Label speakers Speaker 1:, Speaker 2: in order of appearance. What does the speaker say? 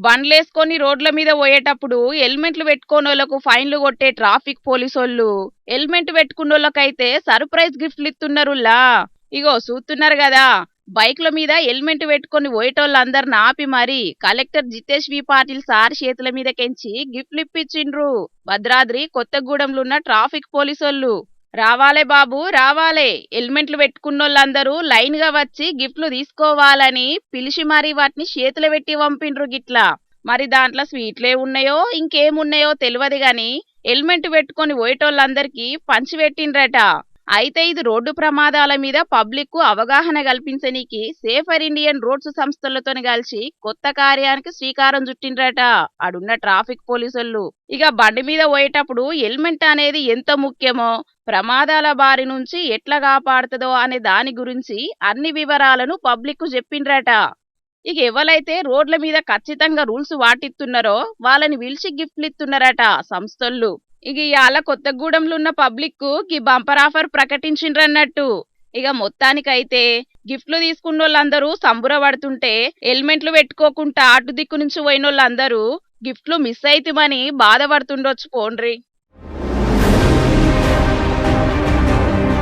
Speaker 1: బండ్లేసుకొని రోడ్ల మీద పోయేటప్పుడు హెల్మెట్లు పెట్టుకోనోళ్లకు ఫైన్లు కొట్టే ట్రాఫిక్ పోలీసోళ్ళు హెల్మెట్ పెట్టుకున్నోళ్ళకైతే సర్ప్రైజ్ గిఫ్ట్లు ఇస్తున్నరులా. ఇగో చూస్తున్నారు కదా, బైక్ల మీద హెల్మెట్ పెట్టుకొని పోయేటోళ్ళందరిని ఆపి మరి కలెక్టర్ జితేష్ వి పాటిల్ సార్ చేతుల మీద కెంచి గిఫ్ట్లు ఇప్పించిండ్రు. భద్రాద్రి కొత్తగూడెంలో ఉన్న ట్రాఫిక్ పోలీసోళ్ళు రావాలే బాబు రావాలే, హెల్మెట్లు పెట్టుకున్నోళ్ళందరూ లైన్ గా వచ్చి గిఫ్ట్లు తీసుకోవాలని పిలిచి మరి వాటిని చేతులు పెట్టి పంపిండ్రు గిట్లా. మరి దాంట్లో స్వీట్లే ఉన్నాయో ఇంకేమున్నాయో తెలియదు గాని హెల్మెట్ పెట్టుకొని పోయేటోళ్ళందరికీ పంచి పెట్టిండ్రట. అయితే ఇది రోడ్డు ప్రమాదాల మీద పబ్లిక్ కు అవగాహన కల్పించనీకి సేఫర్ ఇండియన్ రోడ్స్ సంస్థలతో కలిసి కొత్త కార్యానికి శ్రీకారం చుట్టిండ్రట ఆడున్న ట్రాఫిక్ పోలీసులు. ఇక బండి మీద పోయేటప్పుడు హెల్మెట్ అనేది ఎంత ముఖ్యమో, ప్రమాదాల బారి నుంచి ఎట్లా కాపాడుతుందో అనే దాని గురించి అన్ని వివరాలను పబ్లిక్ కు చెప్పిండ్రట. ఇక ఎవరైతే రోడ్ల మీద ఖచ్చితంగా రూల్స్ వాటిస్తున్నారో వాళ్ళని పిలిచి గిఫ్ట్లు ఇస్తున్నారట సంస్థలు. ఇక ఇవాళ కొత్తగూడెంలో ఉన్న పబ్లిక్ కు ఈ బంపర్ ఆఫర్ ప్రకటించిండ్రన్నట్టు. ఇక మొత్తానికైతే గిఫ్ట్లు తీసుకున్నోళ్ళందరూ సంబురపడుతుంటే హెల్మెట్లు పెట్టుకోకుండా అటు దిక్కు నుంచి పోయినోళ్ళందరూ గిఫ్ట్లు మిస్ అయితమని బాధపడుతుండొచ్చు పోండ్రి.